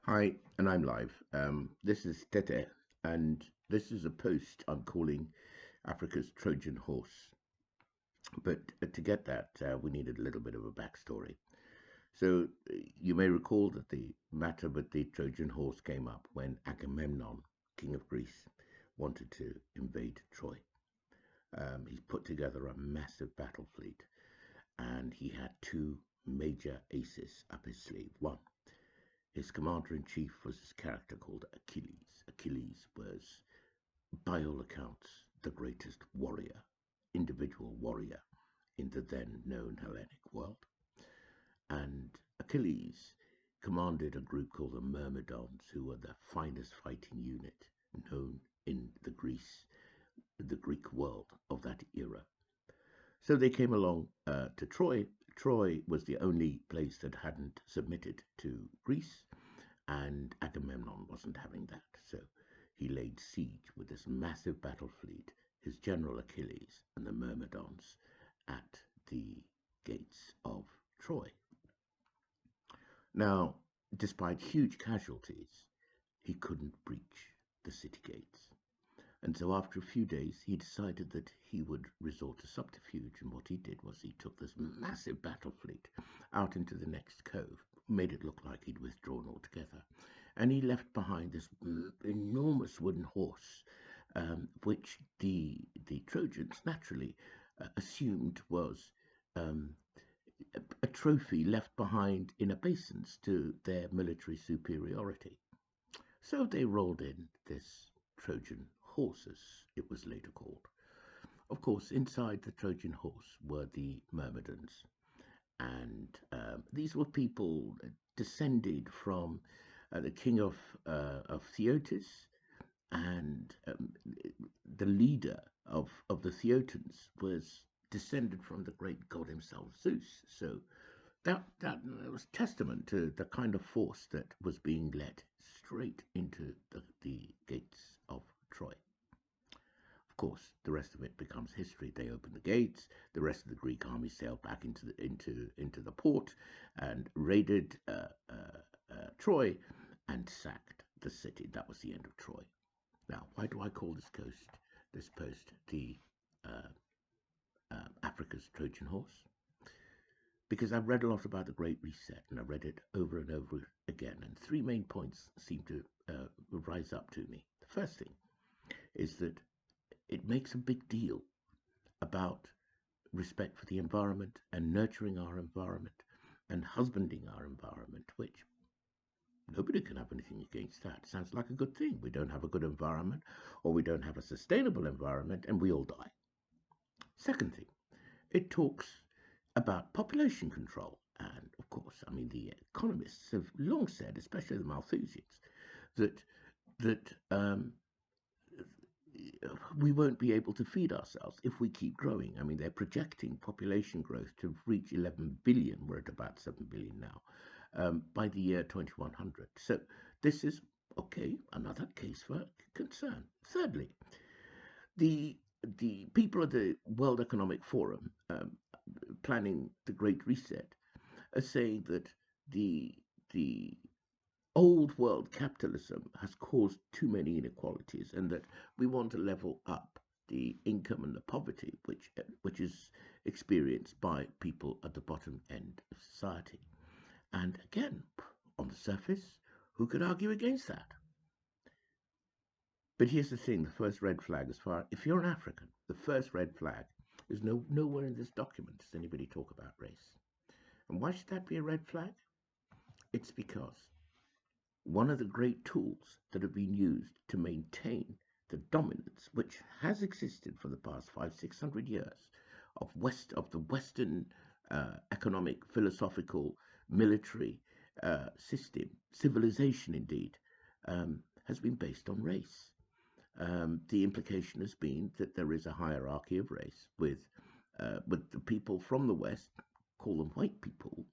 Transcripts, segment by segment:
Hi, and I'm live. This is Tete, and this is a post I'm calling Africa's Trojan Horse. But to get that, we needed a little bit of a backstory. So you may recall that the matter with the Trojan Horse came up when Agamemnon, king of Greece, wanted to invade Troy. He put together a massive battle fleet, and he had two major aces up his sleeve. One, his commander in chief was this character called Achilles. Achilles was, by all accounts, the greatest warrior, individual warrior in the then known Hellenic world. And Achilles commanded a group called the Myrmidons, who were the finest fighting unit known in the Greek world of that era. So they came along to Troy. Troy was the only place that hadn't submitted to Greece, and Agamemnon wasn't having that. So he laid siege with this massive battle fleet, his general Achilles, and the Myrmidons at the gates of Troy. Now, despite huge casualties, he couldn't breach the city gates. And so after a few days, he decided that he would resort to subterfuge. And what he did was he took this massive battle fleet out into the next cove, made it look like he'd withdrawn altogether. And he left behind this enormous wooden horse, which the Trojans naturally assumed was um, a trophy left behind in obeisance to their military superiority. So they rolled in this Trojan horse, as it was later called. Of course, inside the Trojan horse were the Myrmidons, and these were people descended from the king of Theotis, and the leader of the Theotans was descended from the great god himself, Zeus. So that was testament to the kind of force that was being led straight into the gates of Troy. Of course, the rest of it becomes history. They opened the gates. The rest of the Greek army sailed back into the port and raided Troy and sacked the city. That was the end of Troy. Now, why do I call this post, the Africa's Trojan Horse? Because I've read a lot about the Great Reset, and I've read it over and over again, and three main points seem to rise up to me. The first thing is that it makes a big deal about respect for the environment and nurturing our environment and husbanding our environment, which nobody can have anything against that. Sounds like a good thing. We don't have a good environment, or we don't have a sustainable environment, and we all die. Second thing, it talks about population control. And of course, I mean, the economists have long said, especially the Malthusians, that that we won't be able to feed ourselves if we keep growing. I mean, they're projecting population growth to reach 11 billion. We're at about 7 billion now by the year 2100. So this is, okay, another case for concern. Thirdly, the the people of the World Economic Forum planning the Great Reset are saying that the the old world capitalism has caused too many inequalities, and that we want to level up the income and the poverty which is experienced by people at the bottom end of society. And again, on the surface, who could argue against that? But here's the thing: the first red flag, as far if you're an African, the first red flag is nowhere in this document does anybody talk about race. And why should that be a red flag? It's because one of the great tools that have been used to maintain the dominance which has existed for the past 500-600 years of the Western economic, philosophical, military system, civilization indeed, has been based on race. The implication has been that there is a hierarchy of race with the people from the West, call them white people,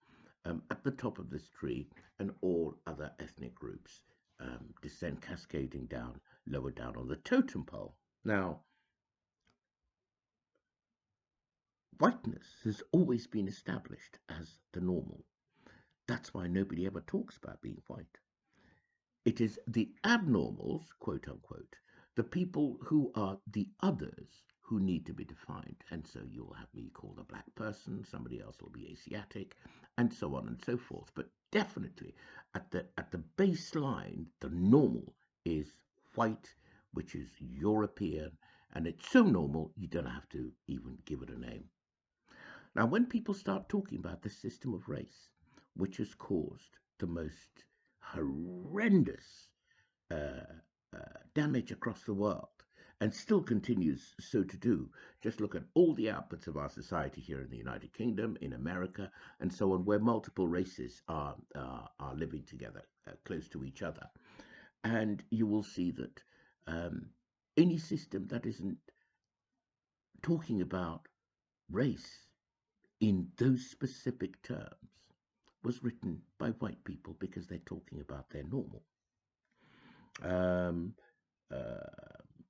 at the top of this tree, and all other ethnic groups descend cascading down, lower down on the totem pole. Now, whiteness has always been established as the normal. That's why nobody ever talks about being white. It is the abnormals, quote unquote, the people who are the others who need to be defined. And so you'll have me called a black person, somebody else will be Asiatic, and so on and so forth. But definitely at the baseline, the normal is white, which is European, and it's so normal you don't have to even give it a name. Now, when people start talking about the system of race, which has caused the most horrendous uh, damage across the world and still continues so to do. Just look at all the outputs of our society here in the United Kingdom, in America, and so on, where multiple races are living together, close to each other. And you will see that um, any system that isn't talking about race in those specific terms was written by white people because they're talking about their normal. Um,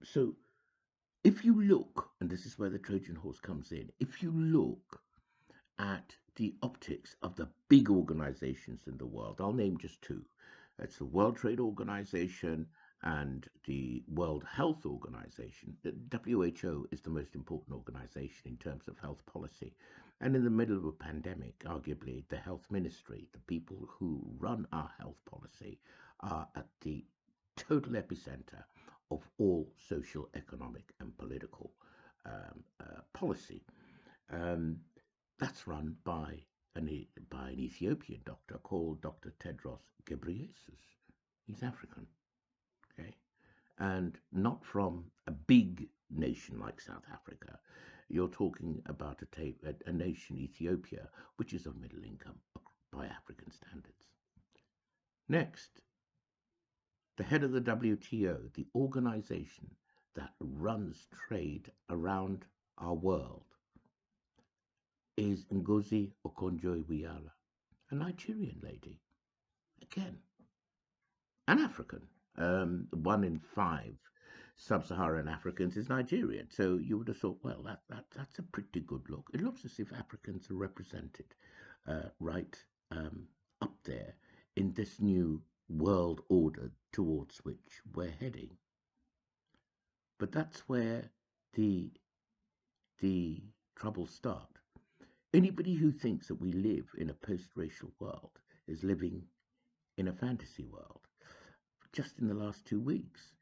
so if you look, and this is where the Trojan horse comes in, if you look at the optics of the big organizations in the world, I'll name just two. It's the World Trade Organization and the World Health Organization. The WHO is the most important organization in terms of health policy. And in the middle of a pandemic, arguably the health ministry, the people who run our health policy, are at the total epicenter of all social, economic, and political policy. Um, that's run by an Ethiopian doctor called Dr. Tedros Ghebreyesus. He's African, okay, and not from a big nation like South Africa. You're talking about a nation, Ethiopia, which is of middle income by African standards. Next, the head of the WTO, the organization that runs trade around our world, is Ngozi Okonjo-Iweala, a Nigerian lady, again, an African. One in five sub-Saharan Africans is Nigerian. So you would have thought, well, that's a pretty good look. It looks as if Africans are represented right up there in this new world order towards which we're heading. But that's where the the troubles start. Anybody who thinks that we live in a post-racial world is living in a fantasy world. Just in the last 2 weeks,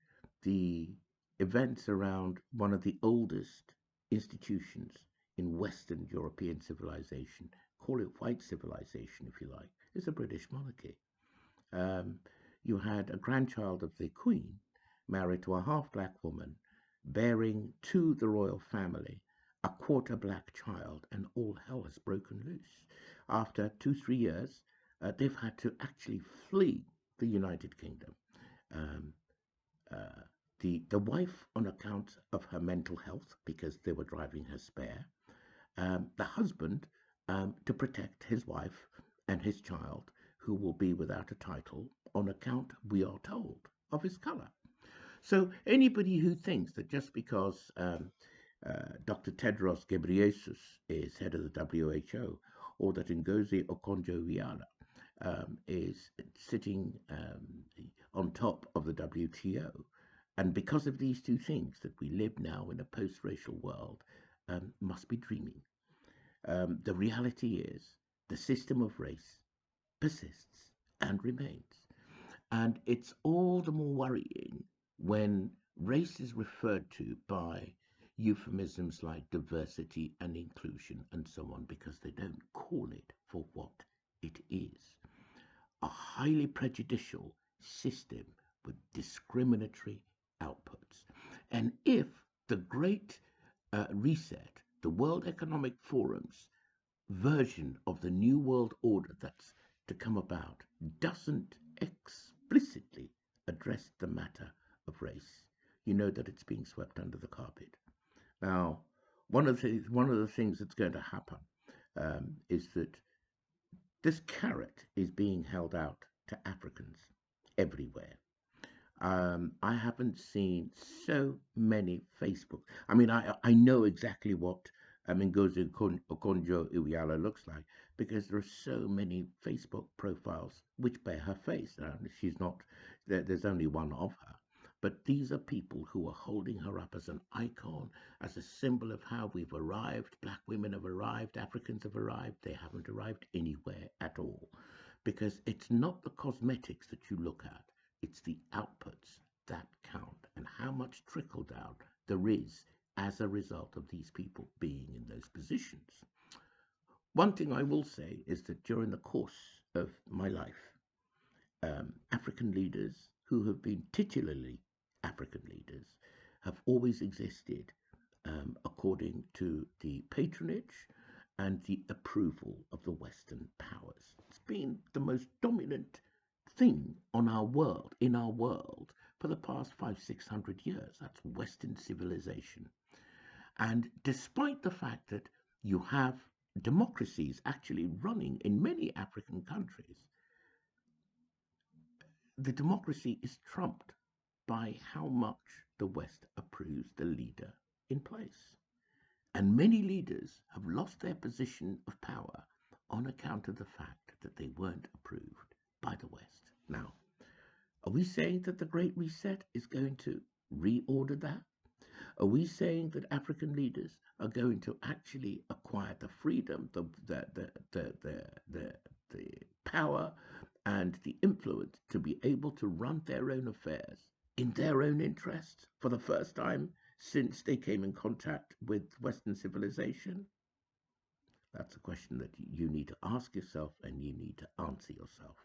the events around one of the oldest institutions in Western European civilization, call it white civilization if you like, is the British monarchy. Um, you had a grandchild of the Queen married to a half black woman, bearing to the royal family a quarter black child, and all hell has broken loose. After 2, 3 years, they've had to actually flee the United Kingdom. Um, uh, the wife on account of her mental health because they were driving her spare. The husband to protect his wife and his child, who will be without a title on account, we are told, of his color. So anybody who thinks that just because Dr. Tedros Ghebreyesus is head of the WHO, or that Ngozi Okonjo-Iweala is sitting on top of the WTO, and because of these two things, that we live now in a post-racial world, must be dreaming. The reality is the system of race persists and remains. And it's all the more worrying when race is referred to by euphemisms like diversity and inclusion and so on, because they don't call it for what it is: a highly prejudicial system with discriminatory outputs. And if the Great Reset, the World Economic Forum's version of the New World Order that's to come about, doesn't explicitly address the matter of race, you know that it's being swept under the carpet. Now, one of the things that's going to happen is that this carrot is being held out to Africans everywhere. I haven't seen so many Facebook. I mean, I know exactly what Ngozi Okonjo-Iweala looks like, because there are so many Facebook profiles which bear her face. Now, she's not, there's only one of her. But these are people who are holding her up as an icon, as a symbol of how we've arrived. Black women have arrived, Africans have arrived. They haven't arrived anywhere at all. Because it's not the cosmetics that you look at, it's the outputs that count and how much trickle down there is as a result of these people being in those positions. One thing I will say is that during the course of my life, African leaders who have been titularly African leaders have always existed according to the patronage and the approval of the Western powers. It's been the most dominant thing in our world, for the past 500-600 years. That's Western civilization. And despite the fact that you have democracies actually running in many African countries, the democracy is trumped by how much the West approves the leader in place. And many leaders have lost their position of power on account of the fact that they weren't approved by the West. Now, are we saying that the Great Reset is going to reorder that? Are we saying that African leaders are going to actually acquire the freedom, the power, and the influence to be able to run their own affairs in their own interests for the first time since they came in contact with Western civilization? That's a question that you need to ask yourself and you need to answer yourself.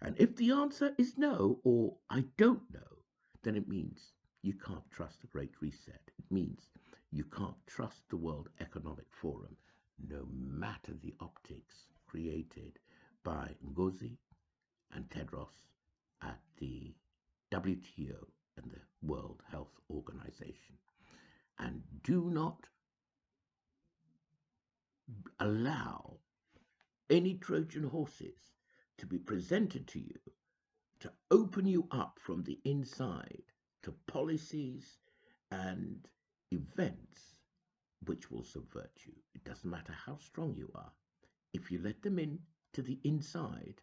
And if the answer is no, or I don't know, then it means you can't trust the Great Reset. It means you can't trust the World Economic Forum, no matter the optics created by Ngozi and Tedros at the WTO and the World Health Organization. And do not allow any Trojan horses to be presented to you to open you up from the inside to policies and events which will subvert you. It doesn't matter how strong you are. If you let them in to the inside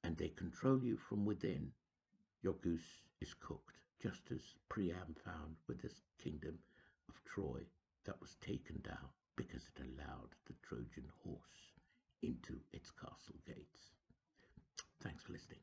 and they control you from within, your goose is cooked, just as Priam found with this kingdom of Troy that was taken down because it allowed the Trojan horse into its castle gates. Thanks for listening.